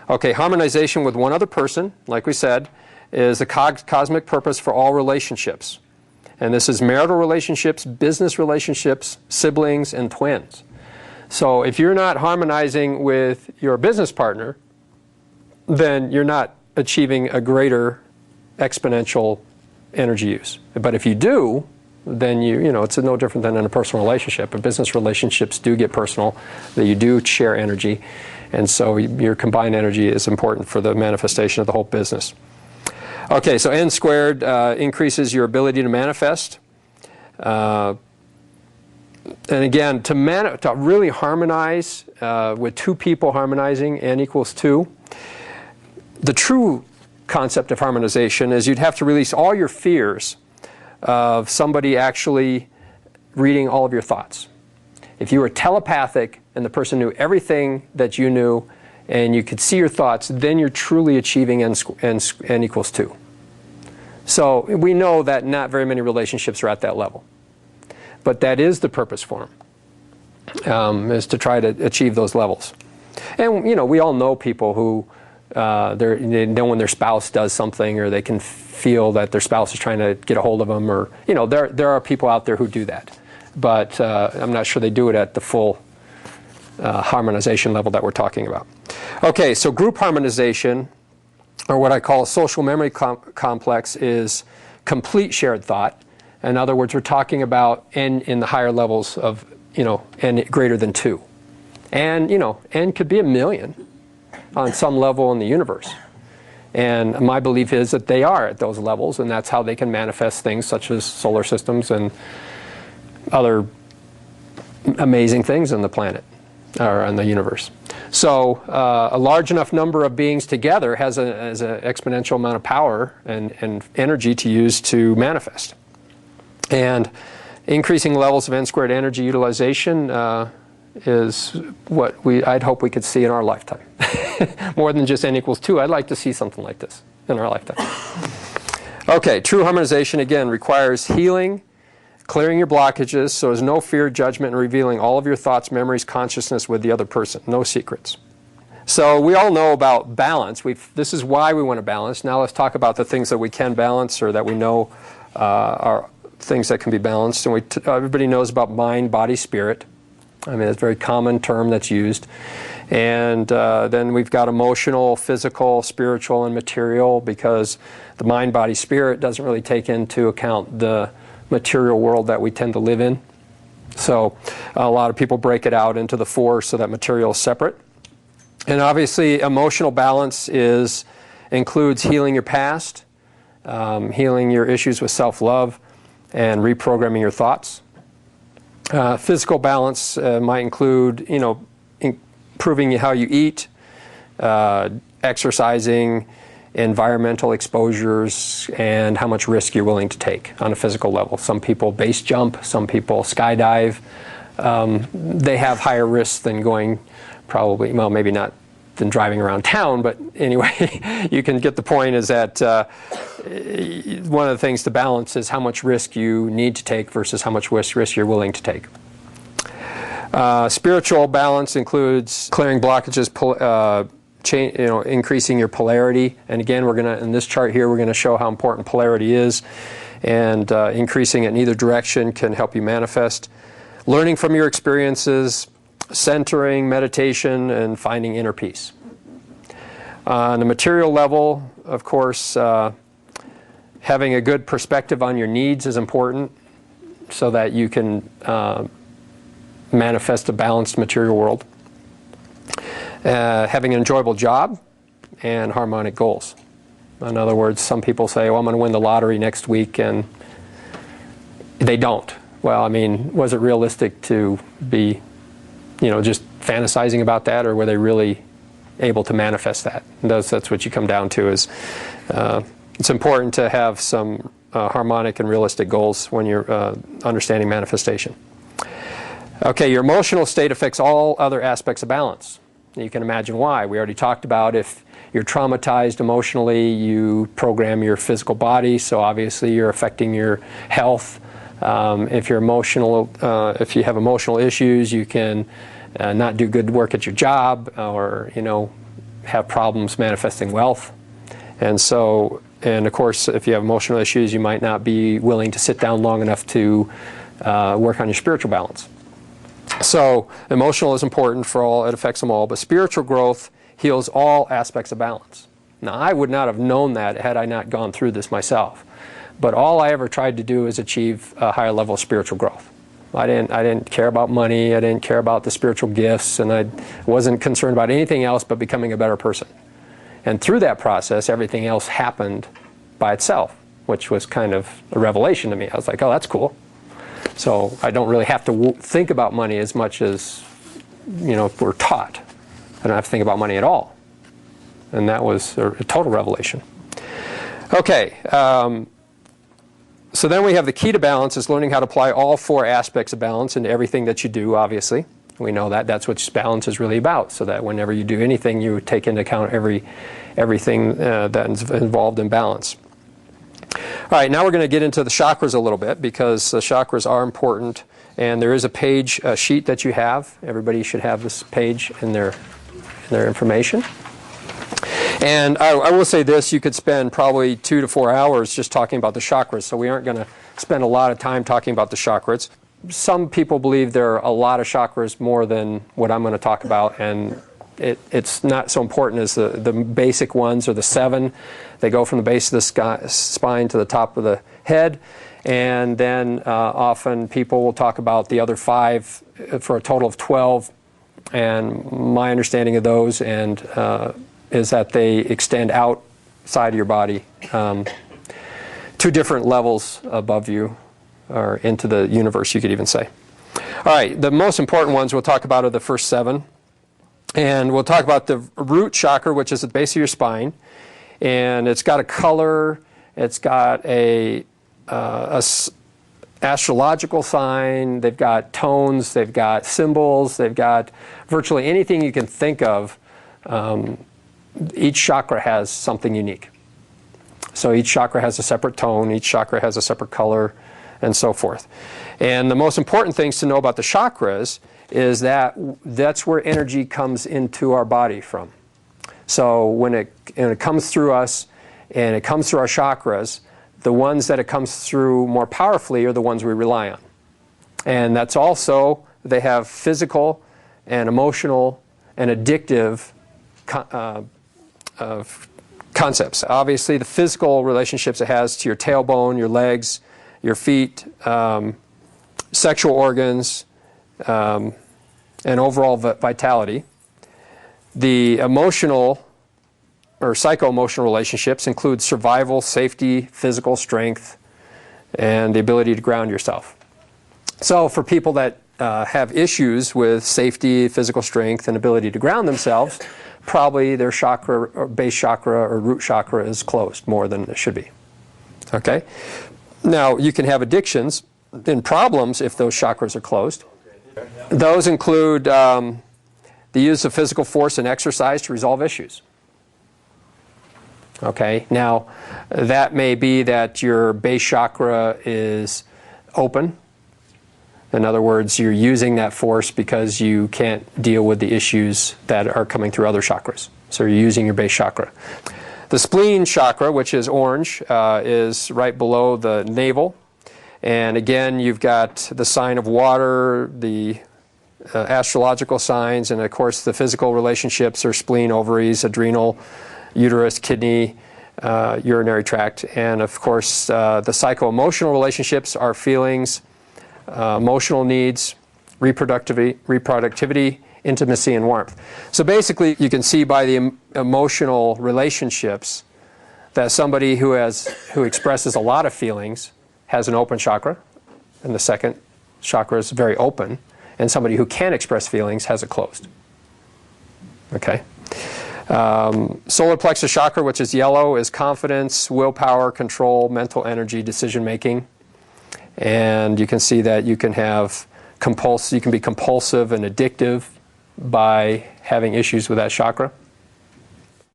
Okay, harmonization with one other person, like we said, is the cosmic purpose for all relationships. And this is marital relationships, business relationships, siblings, and twins. So if you're not harmonizing with your business partner, then you're not achieving a greater exponential energy use. But if you do, then you know, it's no different than in a personal relationship. But business relationships do get personal, that you do share energy. And so your combined energy is important for the manifestation of the whole business. Okay, so N squared increases your ability to manifest. And again, to really harmonize, with two people harmonizing, N equals 2, the true concept of harmonization is you'd have to release all your fears of somebody actually reading all of your thoughts. If you were telepathic and the person knew everything that you knew and you could see your thoughts, then you're truly achieving N equals 2. So we know that not very many relationships are at that level. But that is the purpose for them, is to try to achieve those levels. And you know, we all know people who they know when their spouse does something, or they can feel that their spouse is trying to get a hold of them, or you know, there are people out there who do that. But I'm not sure they do it at the full harmonization level that we're talking about. Okay, so group harmonization, or what I call a social memory complex, is complete shared thought. In other words, we're talking about N in the higher levels of, you know, N greater than 2. And, you know, N could be 1,000,000 on some level in the universe. And my belief is that they are at those levels, and that's how they can manifest things such as solar systems and other amazing things on the planet, or in the universe. So a large enough number of beings together has an exponential amount of power and energy to use to manifest. And increasing levels of N squared energy utilization is what I'd hope we could see in our lifetime. More than just N equals 2, I'd like to see something like this in our lifetime. Okay, true harmonization, again, requires healing, clearing your blockages, so there's no fear, judgment, and revealing all of your thoughts, memories, consciousness with the other person. No secrets. So we all know about balance. This is why we want to balance. Now let's talk about the things that we can balance, or that we know are things that can be balanced. And everybody knows about mind, body, spirit. I mean, it's a very common term that's used. And then we've got emotional, physical, spiritual, and material, because the mind, body, spirit doesn't really take into account the material world that we tend to live in. So a lot of people break it out into the 4 so that material is separate. And obviously emotional balance includes healing your past, healing your issues with self-love, and reprogramming your thoughts. Physical balance might include, you know, improving how you eat, exercising, environmental exposures, and how much risk you're willing to take on a physical level. Some people base jump, some people skydive. They have higher risks than going probably, well, maybe not than driving around town, but anyway, you can get the point, is that one of the things to balance is how much risk you need to take versus how much risk you're willing to take. Spiritual balance includes clearing blockages, increasing your polarity. And again, in this chart here, we're going to show how important polarity is, and increasing it in either direction can help you manifest. Learning from your experiences, centering, meditation, and finding inner peace. On the material level, of course, having a good perspective on your needs is important, so that you can manifest a balanced material world. Having an enjoyable job, and harmonic goals. In other words, some people say, well, I'm going to win the lottery next week, and they don't. Well, I mean, was it realistic to be, you know, just fantasizing about that, or were they really able to manifest that? And that's what you come down to, is it's important to have some harmonic and realistic goals when you're understanding manifestation. Okay, your emotional state affects all other aspects of balance. You can imagine why. We already talked about, if you're traumatized emotionally, you program your physical body, so obviously you're affecting your health. If you're emotional, if you have emotional issues, you can not do good work at your job, or, you know, have problems manifesting wealth. And so, and of course, if you have emotional issues, you might not be willing to sit down long enough to work on your spiritual balance. So emotional is important for all, it affects them all, but spiritual growth heals all aspects of balance. Now, I would not have known that had I not gone through this myself. But all I ever tried to do is achieve a higher level of spiritual growth. I didn't care about money, I didn't care about the spiritual gifts, and I wasn't concerned about anything else but becoming a better person. And through that process, everything else happened by itself, which was kind of a revelation to me. I was like, oh, that's cool. So I don't really have to think about money as much as, you know, we're taught. I don't have to think about money at all. And that was a total revelation. Okay, so then we have the key to balance is learning how to apply all four aspects of balance into everything that you do, obviously. We know that. That's what balance is really about, so that whenever you do anything, you take into account everything that's involved in balance. All right, now we're going to get into the chakras a little bit, because the chakras are important, and there is a page sheet that you have. Everybody should have this page in their information. And I will say this, you could spend probably 2 to 4 hours just talking about the chakras, so we aren't going to spend a lot of time talking about the chakras. Some people believe there are a lot of chakras more than what I'm going to talk about, and it's not so important as the basic ones, or the 7. They go from the base of the spine to the top of the head, and then often people will talk about the other 5 for a total of 12, and my understanding of those is that they extend outside of your body to different levels above you, or into the universe, you could even say. All right, the most important ones we'll talk about are the first 7. And we'll talk about the root chakra, which is at the base of your spine. And it's got a color, it's got a astrological sign, they've got tones, they've got symbols, they've got virtually anything you can think of. Each chakra has something unique. So each chakra has a separate tone, each chakra has a separate color, and so forth. And the most important things to know about the chakras is that that's where energy comes into our body from. So when it comes through us, and it comes through our chakras, the ones that it comes through more powerfully are the ones we rely on. And that's also, they have physical and emotional and addictive concepts. Obviously, the physical relationships it has to your tailbone, your legs, your feet, sexual organs, and overall vitality. The emotional or psycho-emotional relationships include survival, safety, physical strength, and the ability to ground yourself. So for people that have issues with safety, physical strength, and ability to ground themselves, probably their chakra, or base chakra or root chakra is closed more than it should be. Okay? Now, you can have addictions and problems if those chakras are closed. Those include the use of physical force and exercise to resolve issues. Okay? Now, that may be that your base chakra is open. In other words, you're using that force because you can't deal with the issues that are coming through other chakras. So you're using your base chakra. The spleen chakra, which is orange, is right below the navel. And again, you've got the sign of water, the astrological signs, and of course the physical relationships are spleen, ovaries, adrenal, uterus, kidney, urinary tract. And of course, the psycho-emotional relationships are feelings, emotional needs, reproductivity, intimacy, and warmth. So basically, you can see by the emotional relationships that somebody who expresses a lot of feelings has an open chakra, and the second chakra is very open, and somebody who can't express feelings has it closed. Okay? Solar plexus chakra, which is yellow, is confidence, willpower, control, mental energy, decision making. And you can see that you can be compulsive and addictive by having issues with that chakra.